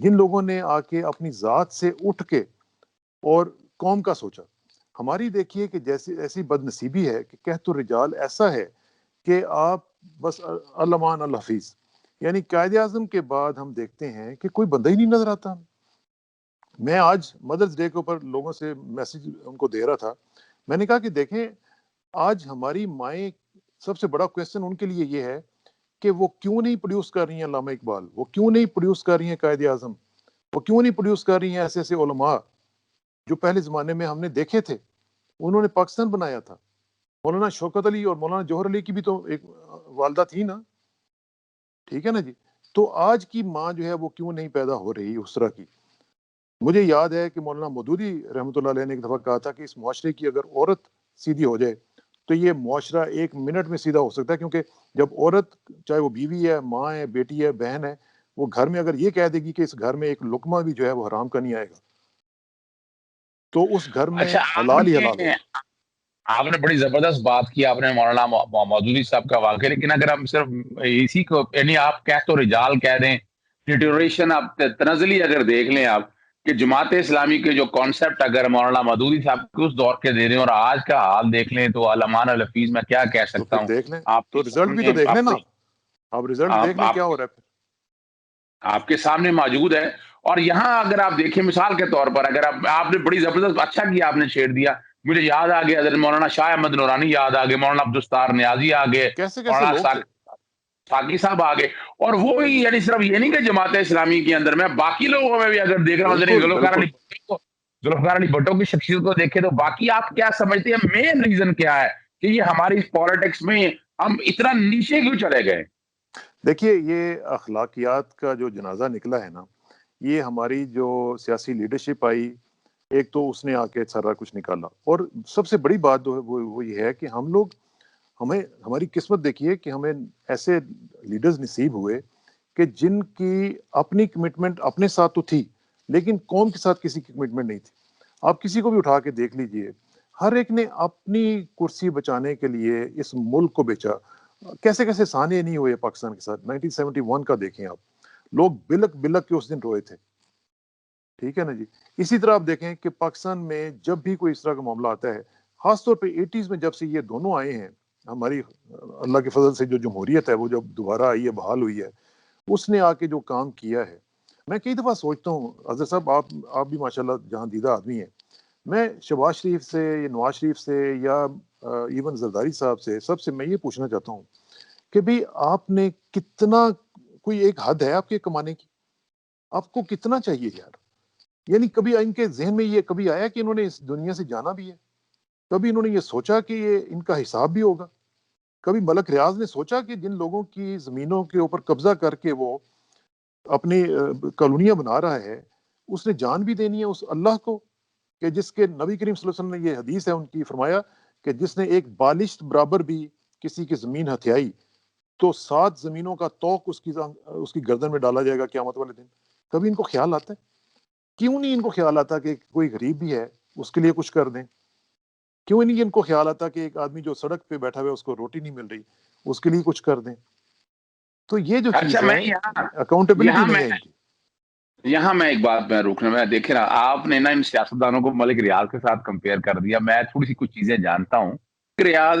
جن لوگوں نے آ کے اپنی ذات سے اٹھ کے اور قوم کا سوچا. ہماری دیکھیے کہ جیسی ایسی بد نصیبی ہے کہ کہت الرجال ایسا ہے کہ آپ بس الامان الحفیظ، یعنی قائد اعظم کے بعد ہم دیکھتے ہیں کہ کوئی بندہ ہی نہیں نظر آتا. میں آج مدرس ڈے کے اوپر لوگوں سے میسج ان کو دے رہا تھا. میں نے کہا کہ دیکھیں آج ہماری مائیں، سب سے بڑا کویسچن ان کے لیے یہ ہے کہ وہ کیوں نہیں پروڈیوس کر رہی ہیں علامہ اقبال، وہ کیوں نہیں پروڈیوس کر رہی ہیں قائد اعظم، وہ کیوں نہیں پروڈیوس کر رہی ہیں ایسے ایسے علماء جو پہلے زمانے میں ہم نے دیکھے تھے. انہوں نے پاکستان بنایا تھا. مولانا شوکت علی اور مولانا جوہر علی کی بھی تو ایک والدہ تھی نا، ٹھیک ہے نا جی. تو آج کی ماں جو ہے وہ کیوں نہیں پیدا ہو رہی اس طرح کی. مجھے یاد ہے کہ مولانا مودودی رحمۃ اللہ علیہ نے ایک دفعہ کہا تھا کہ اس معاشرے کی اگر عورت سیدھی ہو جائے تو یہ معاشرہ 1 منٹ میں سیدھا ہو سکتا ہے، کیونکہ جب عورت، چاہے وہ بیوی ہے، ماں ہے، بیٹی ہے، بہن ہے، وہ گھر میں اگر یہ کہہ دے گی کہ اس گھر میں ایک لقمہ بھی جو ہے وہ حرام کا نہیں آئے گا تو اس گھر میں اچھا، حلال ہی حلال ہوگا. آپ نے بڑی زبردست بات کی، آپ نے مولانا مودودی صاحب کا واقعہ، لیکن اگر ہم صرف اسی کو، یعنی آپ کہہ تو رجال کہہ دیں، ڈیٹوریشن آپ تنزلی اگر دیکھ لیں آپ کہ جماعت اسلامی کے جو کانسیپٹ اگر مولانا مودودی صاحب کے اس دور کے دے دیں اور آج کا حال دیکھ لیں تو علمان الحفیظ میں کیا کہہ تو سکتا پھر ہوں. دیکھ لیں، آپ کے تو رزلٹ بھی سامنے تو دیکھ لیں نا. آپ رزلٹ دیکھ لیں آپ کیا ہو رہا ہے پھر. آپ کے سامنے موجود ہے. اور یہاں اگر آپ دیکھیں مثال کے طور پر، اگر آپ نے بڑی زبردست، اچھا کیا آپ نے چھیڑ دیا، مجھے یاد آ گیا حضرت مولانا شاہ احمد نورانی یاد آ گئے، مولانا عبدالستار نیازی آ گئے، کیسے کیسے مولانا لوگ تھے. ساقی صاحب آ گئے. اور وہی، یعنی صرف یہ نہیں کہ جماعت اسلامی کے اندر میں باقی لوگوں میں بھی اگر دیکھ رہا ہوں، بالکل بالکل. ذوالفقار علی بھٹو کی شخصیت کو دیکھے تو باقی آپ کیا سمجھتے ہیں مین ریزن کیا ہے کہ یہ ہماری پالیٹکس میں ہم اتنا نیچے کیوں چلے گئے؟ دیکھیے یہ اخلاقیات کا جو جنازہ نکلا ہے نا، یہ ہماری جو سیاسی لیڈرشپ آئی، ایک تو اس نے آ کے سارا کچھ نکالا. اور سب سے بڑی بات جو ہے وہ یہ ہے کہ ہم لوگ، ہماری قسمت دیکھیے کہ ہمیں ایسے لیڈرز نصیب ہوئے کہ جن کی اپنی کمٹمنٹ اپنے ساتھ تو تھی لیکن قوم کے ساتھ کسی کی کمٹمنٹ نہیں تھی. آپ کسی کو بھی اٹھا کے دیکھ لیجئے، ہر ایک نے اپنی کرسی بچانے کے لیے اس ملک کو بیچا. کیسے کیسے سانے نہیں ہوئے پاکستان کے ساتھ. 1971 کا دیکھیں آپ، لوگ بلک بلک کے اس دن روئے تھے، ٹھیک ہے نا جی. اسی طرح آپ دیکھیں کہ پاکستان میں جب بھی کوئی اس طرح کا معاملہ آتا ہے، خاص طور پہ 80s میں جب سے یہ دونوں آئے ہیں، ہماری اللہ کے فضل سے جو جمہوریت ہے وہ جب دوبارہ آئی ہے، بحال ہوئی ہے، اس نے آ کے جو کام کیا ہے، میں کئی دفعہ سوچتا ہوں اظہر صاحب، آپ بھی ماشاءاللہ جہاں دیدہ آدمی ہیں، میں شہباز شریف سے یا نواز شریف سے یا ایون زرداری صاحب سے، سب سے میں یہ پوچھنا چاہتا ہوں کہ بھئی آپ نے کتنا، کوئی ایک حد ہے آپ کے کمانے کی؟ آپ کو کتنا چاہیے یار؟ یعنی کبھی ان کے ذہن میں یہ کبھی آیا کہ انہوں نے اس دنیا سے جانا بھی ہے؟ کبھی انہوں نے یہ سوچا کہ یہ ان کا حساب بھی ہوگا؟ کبھی ملک ریاض نے سوچا کہ جن لوگوں کی زمینوں کے اوپر قبضہ کر کے وہ اپنی کالونیاں بنا رہا ہے، اس نے جان بھی دینی ہے اس اللہ کو، کہ جس کے نبی کریم صلی اللہ علیہ وسلم نے، یہ حدیث ہے ان کی، فرمایا کہ جس نے ایک بالشت برابر بھی کسی کی زمین ہتھیائی تو 7 زمینوں کا توق اس کی گردن میں ڈالا جائے گا قیامت والے دن. کبھی ان کو خیال آتا ہے؟ کیوں نہیں ان کو خیال آتا کہ کوئی غریب بھی ہے اس کے لیے کچھ کر دیں؟ کیوں نہیں ان کو خیال آتا کہ ایک آدمی جو سڑک پہ بیٹھا ہوا ہے اس کو روٹی نہیں مل رہی، اس کے لیے کچھ کر دیں؟ تو یہ جو اچھا، چیز ہے، میں اکاؤنٹیبلٹی یہاں نہیں میں ہے ان کی. یہاں میں ایک بات میں روکنا، میں دیکھ رہا، آپ نے نا ان سیاستدانوں کو ملک ریاض کے ساتھ کمپیئر کر دیا. میں تھوڑی سی کچھ چیزیں جانتا ہوں. ملک ریاض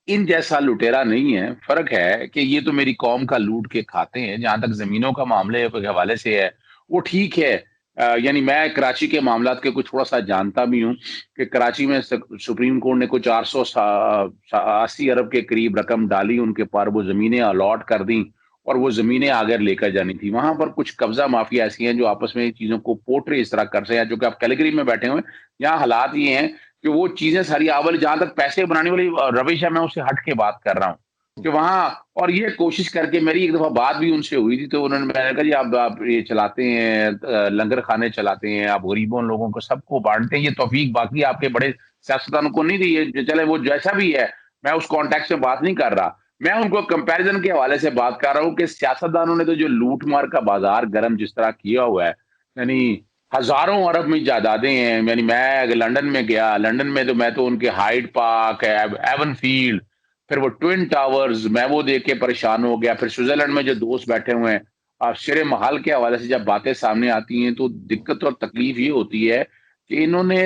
ان جیسا لٹیرا نہیں ہے. فرق ہے کہ یہ تو میری قوم کا لوٹ کے کھاتے ہیں. جہاں تک زمینوں کا معاملے کے حوالے سے ہے وہ ٹھیک ہے. یعنی میں کراچی کے معاملات کے کچھ تھوڑا سا جانتا بھی ہوں کہ کراچی میں سپریم کورٹ نے کچھ 480 ارب کے قریب رقم ڈالی ان کے پر، وہ زمینیں الاٹ کر دیں اور وہ زمینیں آگے لے کر جانی تھی. وہاں پر کچھ قبضہ مافیا ایسی ہیں جو آپس میں چیزوں کو پورٹری اس طرح کر رہے ہیں، جو کہ آپ کیلیگری میں بیٹھے ہوئے ہیں. یہاں حالات یہ ہیں کہ وہ چیزیں ساری اول، جہاں تک پیسے بنانے والی روش ہے میں اس سے ہٹ کے بات کر رہا ہوں کہ وہاں، اور یہ کوشش کر کے، میری ایک دفعہ بات بھی ان سے ہوئی تھی تو انہوں نے، میں نے کہا جی آپ یہ چلاتے ہیں، لنگر خانے چلاتے ہیں، آپ غریبوں لوگوں کو سب کو بانٹتے ہیں، یہ توفیق باقی آپ کے بڑے سیاستدانوں کو نہیں دی ہے. چلے وہ جیسا بھی ہے، میں اس کانٹیکٹ سے بات نہیں کر رہا. میں ان کو کمپیریزن کے حوالے سے بات کر رہا ہوں کہ سیاستدانوں نے تو جو لوٹ مار کا بازار گرم جس طرح کیا ہوا ہے، یعنی ہزاروں ارب میں جائیدادیں ہیں. یعنی میں لنڈن میں گیا، لنڈن میں تو ان کے ہائیڈ پارک، ایون فیلڈ، پھر وہ ٹوئن ٹاورز، میں وہ دیکھ کے پریشان ہو گیا. پھر سوئٹزرلینڈ میں جو دوست بیٹھے ہوئے ہیں شر محل کے حوالے سے جب باتیں سامنے آتی ہیں تو دقت اور تکلیف یہ ہوتی ہے کہ انہوں نے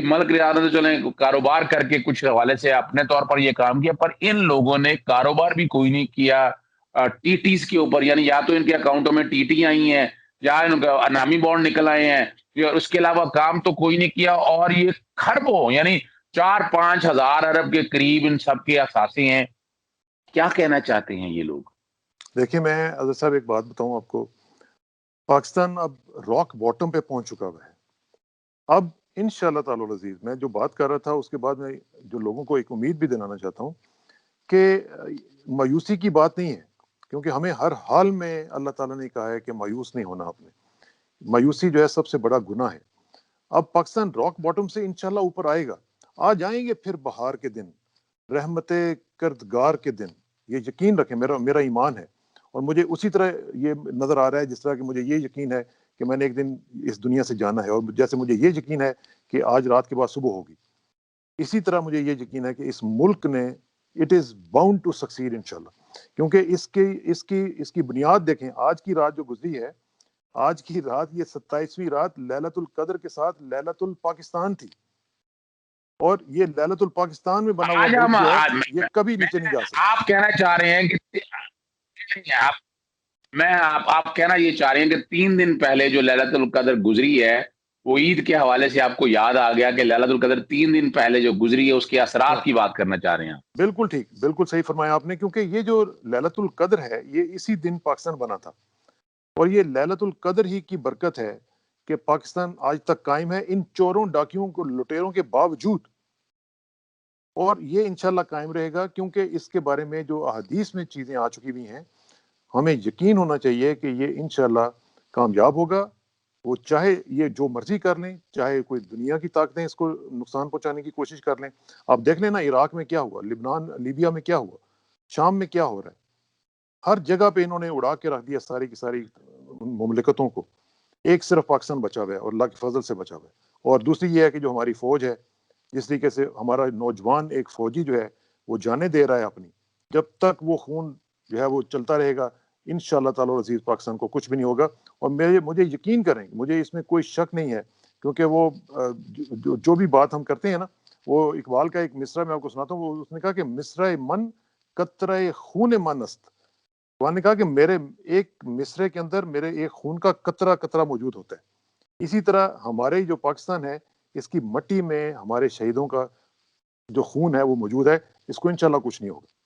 ملک ریاست چلیں کاروبار کر کے کچھ حوالے سے اپنے طور پر یہ کام کیا، پر ان لوگوں نے کاروبار بھی کوئی نہیں کیا ٹی ٹیز کے اوپر، یعنی یا تو ان کے اکاؤنٹوں میں ٹی ٹی آئی ہیں یا ان کا انامی بانڈ نکل آئے ہیں، اور اس کے علاوہ کام تو کوئی نہیں کیا، اور یہ خربوں یعنی 4-5 ہزار ارب کے قریب ان سب کے اثاثے ہیں. کیا کہنا چاہتے ہیں یہ لوگ؟ دیکھیں میں اظہر صاحب ایک بات بتاؤں آپ کو، پاکستان اب راک باٹم پہ پہنچ چکا ہوا ہے. اب انشاءاللہ تعالی العزیز میں جو بات کر رہا تھا اس کے بعد میں جو لوگوں کو ایک امید بھی دلانا چاہتا ہوں کہ مایوسی کی بات نہیں ہے، کیونکہ ہمیں ہر حال میں اللہ تعالیٰ نے کہا ہے کہ مایوس نہیں ہونا. آپ نے مایوسی جو ہے سب سے بڑا گناہ ہے. اب پاکستان راک باٹم سے انشاءاللہ اوپر آئے گا، آ جائیں گے پھر بہار کے دن، رحمت کردگار کے دن. یہ یقین رکھیں، میرا ایمان ہے، اور مجھے اسی طرح یہ نظر آ رہا ہے جس طرح کہ مجھے یہ یقین ہے کہ میں نے ایک دن اس دنیا سے جانا ہے، اور جیسے مجھے یہ یقین ہے کہ آج رات کے بعد صبح ہوگی، اسی طرح مجھے یہ یقین ہے کہ اس ملک نے it is bound to succeed انشاءاللہ. کیونکہ اس کی بنیاد دیکھیں. آج کی رات جو گزری ہے، آج کی رات یہ 27ویں رات لیلۃ القدر کے ساتھ لیلۃ الپاکستان تھی، اور یہ لیلۃ الپاکستان میں بنا ہوا آج ملک ہم جو ہے یہ کبھی نیچے نہیں جا سکتا. آپ کہنا چاہ رہے ہیں کہ آپ کہنا یہ چاہ رہے ہیں کہ 3 دن پہلے جو لیلۃ القدر گزری ہے وہ عید کے حوالے سے آپ کو یاد آ گیا کہ لیلۃ القدر 3 دن پہلے جو گزری ہے اس کے اثرات کی بات کرنا چاہ رہے ہیں؟ بالکل ٹھیک، بالکل صحیح فرمایا آپ نے. کیونکہ یہ جو لیلۃ القدر ہے یہ اسی دن پاکستان بنا تھا، اور یہ لیلۃ القدر ہی کی برکت ہے کہ پاکستان آج تک قائم ہے ان چوروں ڈاکیوں کو لٹیروں کے باوجود، اور یہ انشاءاللہ قائم رہے گا. کیونکہ اس کے بارے میں جو احادیث میں چیزیں آ چکی ہوئی ہیں، ہمیں یقین ہونا چاہیے کہ یہ انشاءاللہ کامیاب ہوگا. وہ چاہے یہ جو مرضی کر لیں، چاہے کوئی دنیا کی طاقتیں اس کو نقصان پہنچانے کی کوشش کر لیں. آپ دیکھ لیں نا، عراق میں کیا ہوا، لبنان لیبیا میں کیا ہوا، شام میں کیا ہو رہا ہے. ہر جگہ پہ انہوں نے اڑا کے رکھ دیا ساری کی ساری مملکتوں کو. ایک صرف پاکستان بچا ہوا ہے، اور اللہ کے فضل سے بچا ہوا ہے. اور دوسری یہ ہے کہ جو ہماری فوج ہے، جس طریقے سے ہمارا نوجوان ایک فوجی جو ہے وہ جانے دے رہا ہے اپنی، جب تک وہ خون جو ہے وہ چلتا رہے گا انشاءاللہ تعالی عزیز پاکستان کو کچھ بھی نہیں ہوگا. اور مجھے یقین کریں، مجھے اس میں کوئی شک نہیں ہے، کیونکہ وہ جو بھی بات ہم کرتے ہیں نا، وہ اقبال کا ایک مصرع میں آپ کو سناتا ہوں. وہ اس نے کہا کہ مصرع من قطرہ خون من است. وہ نے کہا کہ میرے ایک مصرے کے اندر میرے ایک خون کا قطرہ قطرہ موجود ہوتا ہے. اسی طرح ہمارے جو پاکستان ہے، اس کی مٹی میں ہمارے شہیدوں کا جو خون ہے وہ موجود ہے. اس کو انشاءاللہ کچھ نہیں ہوگا.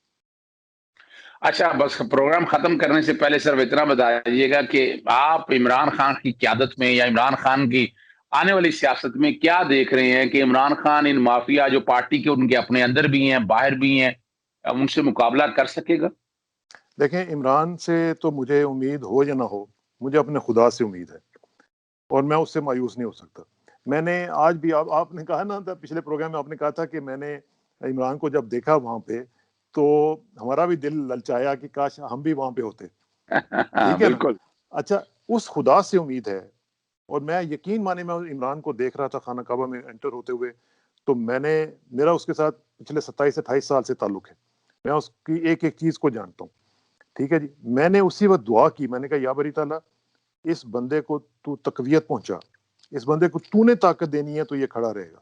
اچھا، بس پروگرام ختم کرنے سے پہلے صرف اتنا بتائیے گا کہ آپ عمران خان کی قیادت میں یا عمران خان کی آنے والی سیاست میں کیا دیکھ رہے ہیں کہ عمران خان ان مافیا جو پارٹی کے ان کے اپنے اندر بھی ہیں باہر بھی ہیں ان سے مقابلہ کر سکے گا؟ دیکھیں، عمران سے تو مجھے امید ہو یا نہ ہو، مجھے اپنے خدا سے امید ہے، اور میں اس سے مایوس نہیں ہو سکتا. میں نے آج بھی آپ نے کہا نا، پچھلے پروگرام میں آپ نے کہا تھا کہ میں نے عمران کو جب دیکھا وہاں پہ تو ہمارا بھی دل للچایا کہ کاش ہم بھی وہاں پہ ہوتے. ٹھیک ہے نا؟ بالکل. اچھا، اس خدا سے امید ہے. اور میں یقین مانے، میں عمران کو دیکھ رہا تھا خانہ کعبہ میں انٹر ہوتے ہوئے، تو میرا اس کے ساتھ پچھلے 27-28 سال سے تعلق ہے. میں اس کی ایک ایک چیز کو جانتا ہوں. ٹھیک ہے جی. میں نے اسی وقت دعا کی، میں نے کہا یا بری تعالیٰ، اس بندے کو تو تقویت پہنچا، اس بندے کو تو نے طاقت دینی ہے تو یہ کھڑا رہے گا.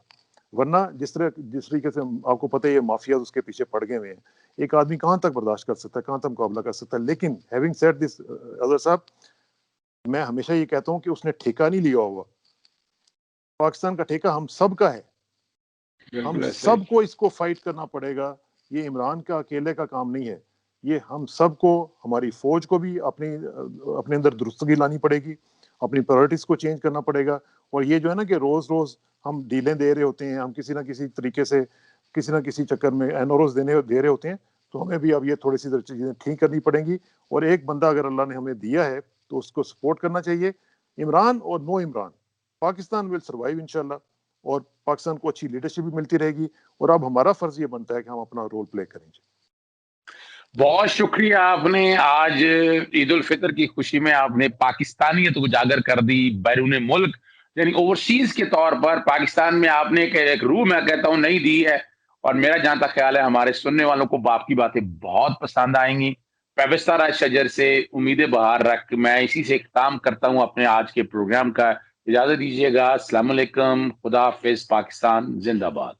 ورنہ جس طریقے سے آپ کو پتہ ہے یہ مافیا اس کے پیچھے پڑ گئے ہوئے ہیں، ایک آدمی کہاں تک برداشت کر سکتا ہے، کہاں تک مقابلہ کر سکتا ہے. لیکن ہیونگ سیڈ دس اظہر صاحب، میں ہمیشہ یہ کہتا ہوں کہ اس نے ٹھیکہ نہیں لیا ہوا. پاکستان کا ٹھیکہ ہم سب کا ہے، ہم سب کو اس کو فائٹ کرنا پڑے گا. یہ عمران کا اکیلے کا کام نہیں ہے، یہ ہم سب کو، ہماری فوج کو بھی اپنے اندر درستگی لانی پڑے گی، اپنی پرائرٹیز کو چینج کرنا پڑے گا. اور یہ جو ہے نا کہ روز روز ہم ڈیلیں دے رہے ہوتے ہیں، ہم کسی نہ کسی طریقے سے کسی نہ کسی چکر میں اینوروز دے رہے ہوتے ہیں، تو ہمیں بھی اب یہ تھوڑی سی چیزیں ٹھیک کرنی پڑیں گی. اور ایک بندہ اگر اللہ نے ہمیں دیا ہے تو اس کو سپورٹ کرنا چاہیے. عمران اور نو عمران، پاکستان ول سروائیو انشاءاللہ، اور پاکستان کو اچھی لیڈرشپ بھی ملتی رہے گی. اور اب ہمارا فرض یہ بنتا ہے کہ ہم اپنا رول پلے کریں. بہت شکریہ. آپ نے آج عید الفطر کی خوشی میں آپ نے پاکستانیت کو اجاگر کر دی بیرون ملک، یعنی اوورسیز کے طور پر پاکستان میں آپ نے ایک روح میں کہتا ہوں نہیں دی ہے. اور میرا جہاں تک خیال ہے ہمارے سننے والوں کو آپ کی باتیں بہت پسند آئیں گی. پیوستہ راج شجر سے امید بہار رکھ میں اسی سے اختتام کرتا ہوں اپنے آج کے پروگرام کا. اجازت دیجیے گا. السلام علیکم. خدا حافظ. پاکستان زندہ باد.